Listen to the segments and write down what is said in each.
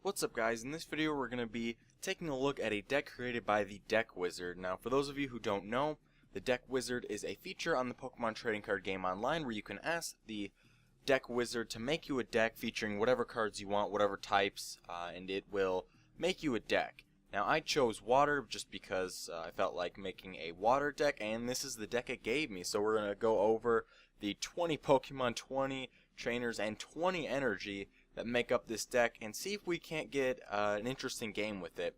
What's up guys, in this video we're going to be taking a look at a deck created by the Deck Wizard. Now for those of you who don't know, the Deck Wizard is a feature on the Pokemon trading card game online where you can ask the Deck Wizard to make you a deck featuring whatever cards you want, whatever types, and it will make you a deck. Now I chose water just because I felt like making a water deck, and this is the deck it gave me. So we're going to go over the 20 Pokemon, 20 trainers, and 20 energy that make up this deck and see if we can't get an interesting game with it.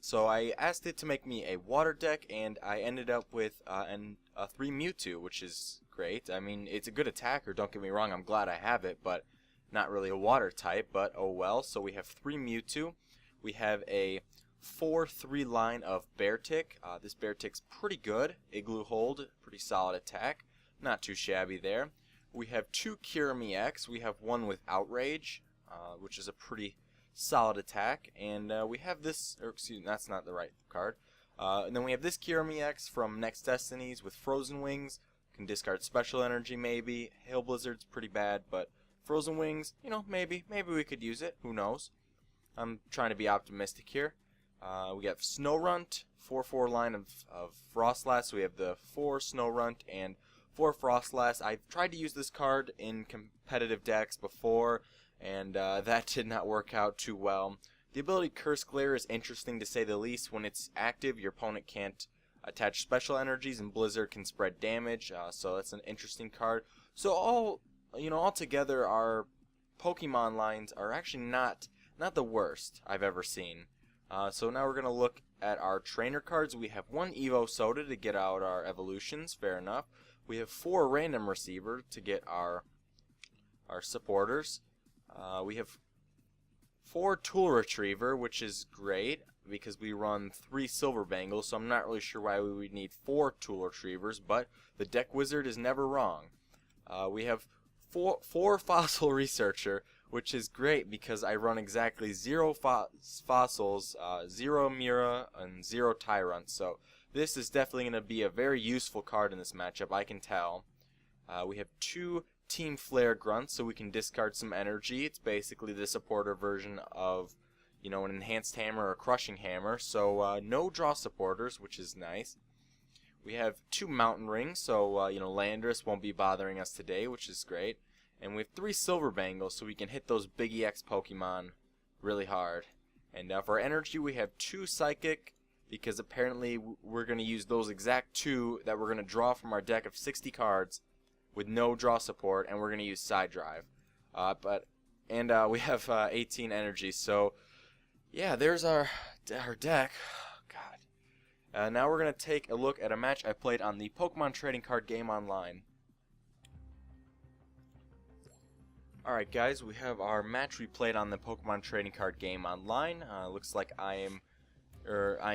So I asked it to make me a water deck, and I ended up with a 3 Mewtwo, which is great. I mean, it's a good attacker, don't get me wrong, I'm glad I have it, but not really a water type, but oh well. So we have 3 Mewtwo. We have a 4-3 line of Beartic. This Beartic's pretty good. Igloo Hold, pretty solid attack. Not too shabby there. We have 2 Kirami X. We have one with Outrage, which is a pretty solid attack. And we have this, or excuse me, that's not the right card. And then we have this Kirami X from Next Destinies with Frozen Wings. Can discard Special Energy maybe. Hail Blizzard's pretty bad, but Frozen Wings, you know, maybe we could use it. Who knows? I'm trying to be optimistic here. We have Snorunt, 4-4 line of Frostlass. So we have the 4 Snorunt and 4 Frostlass. I've tried to use this card in competitive decks before, and that did not work out too well. The ability Curse Glare is interesting to say the least. When it's active, your opponent can't attach special energies, and Blizzard can spread damage. So that's an interesting card. So all together, our Pokemon lines are actually not the worst I've ever seen. So now we're gonna look at our trainer cards. We have 1 Evo Soda to get out our evolutions. Fair enough. We have 4 Random Receiver to get our supporters. We have 4 Tool Retriever, which is great because we run 3 Silver Bangles, so I'm not really sure why we would need 4 Tool Retrievers, but the Deck Wizard is never wrong. We have 4 Fossil Researcher, which is great because I run exactly 0 fossils, 0 Mira, and 0 Tyrant. So this is definitely going to be a very useful card in this matchup, I can tell. We have 2 Team Flare Grunts, so we can discard some energy. It's basically the supporter version of, you know, an Enhanced Hammer or Crushing Hammer. So no draw supporters, which is nice. We have 2 Mountain Rings, so you know, Landorus won't be bothering us today, which is great. And we have 3 Silver Bangles, so we can hit those big EX Pokemon really hard. And for energy, we have 2 Psychic, because apparently we're going to use those exact 2 that we're going to draw from our deck of 60 cards with no draw support, and we're going to use Side Drive. We have 18 energy, so yeah, there's our deck. God. Now we're going to take a look at a match I played on the Pokemon Trading Card Game Online. Alright guys, we have our match we played on the Pokemon Trading Card Game Online. Looks like I'm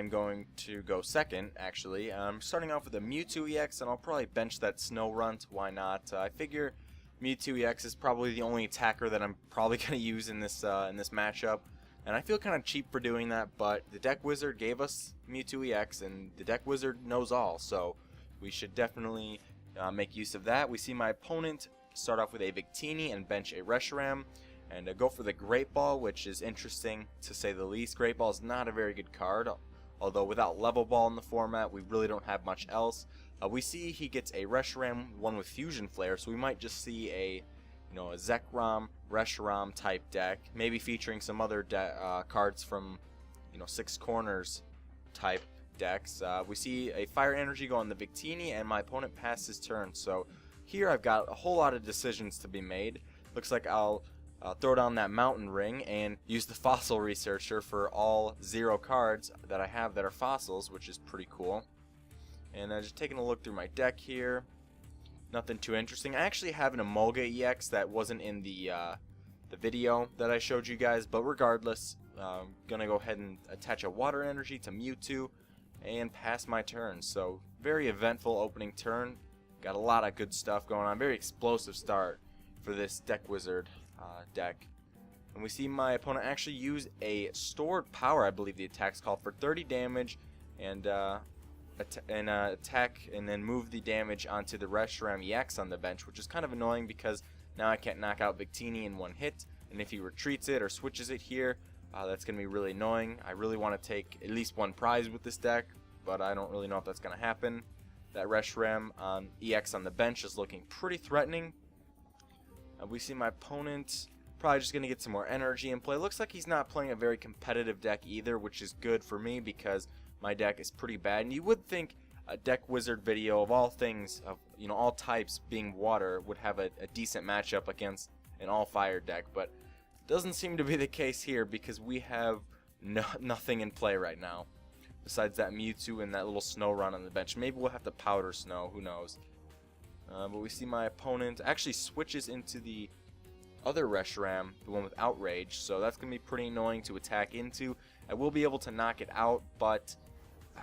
going to go second, actually. I'm starting off with a Mewtwo EX, and I'll probably bench that Snorunt. Why not? I figure Mewtwo EX is probably the only attacker that I'm probably going to use in this matchup. And I feel kind of cheap for doing that, but the Deck Wizard gave us Mewtwo EX, and the Deck Wizard knows all, so we should definitely make use of that. We see my opponent start off with a Victini and bench a Reshiram, and go for the Great Ball, which is interesting to say the least. Great Ball is not a very good card, although without Level Ball in the format, we really don't have much else. We see he gets a Reshiram, one with Fusion Flare, so we might just see a Zekrom, Reshiram type deck, maybe featuring some other cards from, Six Corners type decks. We see a Fire Energy go on the Victini, and my opponent passed his turn, so here I've got a whole lot of decisions to be made. Looks like I'll throw down that Mountain Ring and use the Fossil Researcher for all 0 cards that I have that are fossils, which is pretty cool. And just taking a look through my deck here, nothing too interesting. I actually have an Emolga EX that wasn't in the video that I showed you guys, but regardless, I'm gonna go ahead and attach a Water Energy to Mewtwo and pass my turn. So very eventful opening turn. Got a lot of good stuff going on. Very explosive start for this Deck Wizard deck. And we see my opponent actually use a Stored Power, I believe the attack's called, for 30 damage, and attack and then move the damage onto the Reshiram EX on the bench, which is kind of annoying because now I can't knock out Victini in one hit, and if he retreats it or switches it here, that's going to be really annoying. I really want to take at least one prize with this deck, but I don't really know if that's going to happen. That Reshiram EX on the bench is looking pretty threatening. We see my opponent probably just going to get some more energy in play. Looks like he's not playing a very competitive deck either, which is good for me because my deck is pretty bad. And you would think a deck wizard video of all things, of all types being water, would have a decent matchup against an all fire deck, but doesn't seem to be the case here because we have nothing in play right now besides that Mewtwo and that little snow run on the bench. Maybe we'll have to powder snow, who knows. But we see my opponent actually switches into the other Reshiram, the one with Outrage, so that's going to be pretty annoying to attack into. I will be able to knock it out, but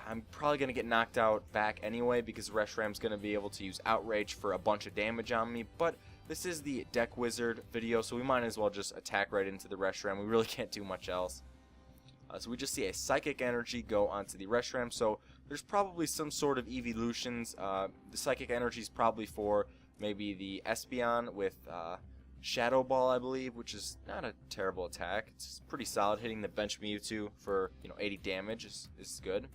I'm probably going to get knocked out back anyway because Reshiram's going to be able to use Outrage for a bunch of damage on me, but this is the Deck Wizard video, so we might as well just attack right into the Reshiram. We really can't do much else. So we just see a Psychic Energy go onto the Reshiram, so there's probably some sort of evolutions. The Psychic Energy is probably for maybe the Espeon with Shadow Ball, I believe, which is not a terrible attack. It's pretty solid. Hitting the bench Mewtwo for 80 damage is good.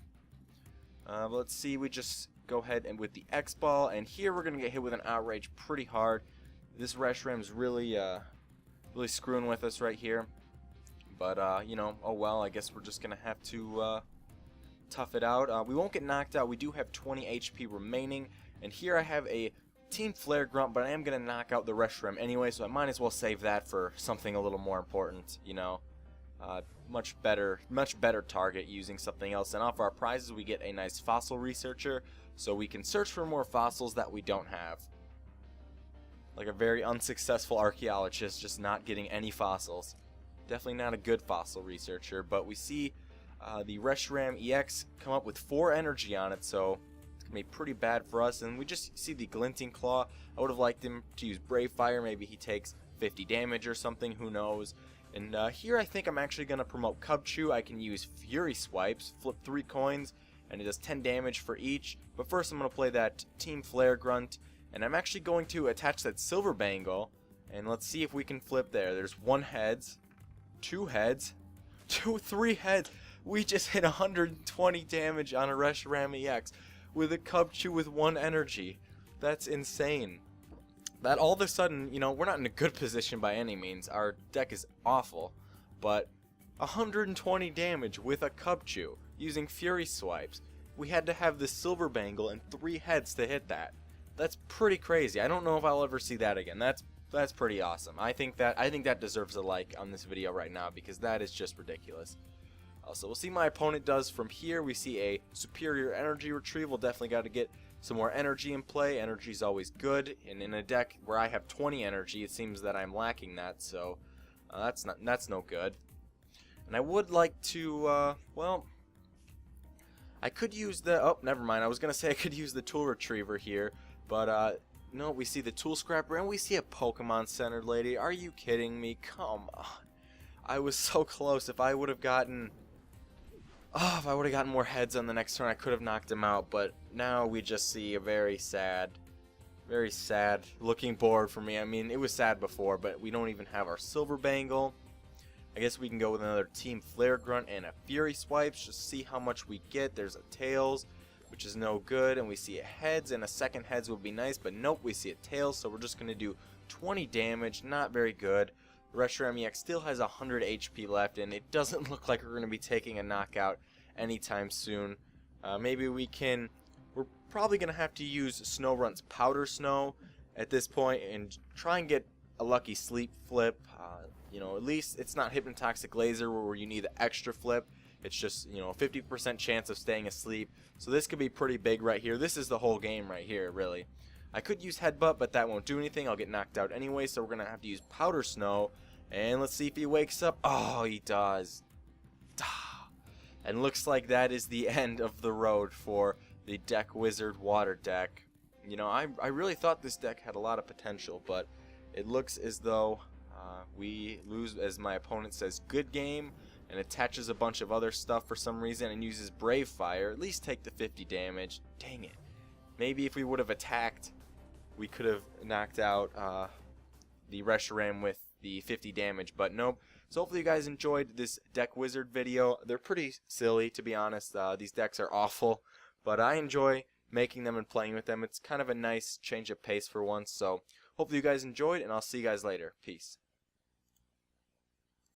But let's see, we just go ahead and with the X Ball, and here we're gonna get hit with an Outrage pretty hard. This Reshiram's really really screwing with us right here. But oh well, I guess we're just gonna have to tough it out. We won't get knocked out. We do have 20 HP remaining, and here I have a Team Flare Grunt, but I am gonna knock out the Reshiram anyway, so I might as well save that for something a little more important. Much better target using something else. And off our prizes, we get a nice Fossil Researcher, so we can search for more fossils that we don't have. Like a very unsuccessful archaeologist, just not getting any fossils. Definitely not a good fossil researcher, but we see the Reshiram EX come up with 4 energy on it, so it's going to be pretty bad for us. And we just see the Glinting Claw. I would have liked him to use Brave Fire. Maybe he takes 50 damage or something, who knows. And here I think I'm actually going to promote Cubchoo. I can use Fury Swipes, flip 3 coins, and it does 10 damage for each. But first I'm going to play that Team Flare Grunt, and I'm actually going to attach that Silver Bangle, and let's see if we can flip there. There's 1 heads, 2 heads, 3 heads. We just hit 120 damage on a Reshiram EX with a Cubchoo with 1 energy. That's insane. That all of a sudden, we're not in a good position by any means. Our deck is awful, but 120 damage with a Cubchoo using Fury Swipes. We had to have the Silver Bangle and 3 heads to hit that. That's pretty crazy. I don't know if I'll ever see that again. That's pretty awesome. I think that deserves a like on this video right now because that is just ridiculous. So we'll see my opponent does from here. We see a Superior Energy Retrieval. Definitely got to get some more energy in play. Energy is always good, and in a deck where I have 20 energy, it seems that I'm lacking that. So that's no good. And I would like to well, I could use the never mind. I was gonna say I could use the Tool Retriever here, but no, we see the Tool Scrapper and we see a Pokemon Centered Lady. Are you kidding me? Come on. I was so close. If I would have gotten more heads on the next turn, I could have knocked him out, but now we just see a very sad looking board for me. I mean, it was sad before, but we don't even have our Silver Bangle. I guess we can go with another Team Flare Grunt and a Fury Swipes, just see how much we get. There's a Tails, which is no good, and we see a Heads, and a second Heads would be nice, but nope, we see a Tails, so we're just going to do 20 damage, not very good. The Reshiram EX still has 100 HP left, and it doesn't look like we're going to be taking a knockout anytime soon. Maybe we're probably going to have to use Snowrunt's Powder Snow at this point and try and get a lucky Sleep Flip. At least it's not Hypnotoxic Laser where you need the extra flip. It's just, a 50% chance of staying asleep. So this could be pretty big right here. This is the whole game right here, really. I could use Headbutt, but that won't do anything. I'll get knocked out anyway, so we're going to have to use Powder Snow. And let's see if he wakes up. Oh, he does. And looks like that is the end of the road for the Deck Wizard Water deck. I really thought this deck had a lot of potential, but it looks as though we lose, as my opponent says, good game, and attaches a bunch of other stuff for some reason and uses Brave Fire. At least take the 50 damage. Dang it. Maybe if we would have attacked, we could have knocked out the Reshiram with the 50 damage, but nope. So hopefully you guys enjoyed this deck wizard video. They're pretty silly, to be honest. These decks are awful, but I enjoy making them and playing with them. It's kind of a nice change of pace for once. So hopefully you guys enjoyed, and I'll see you guys later. Peace.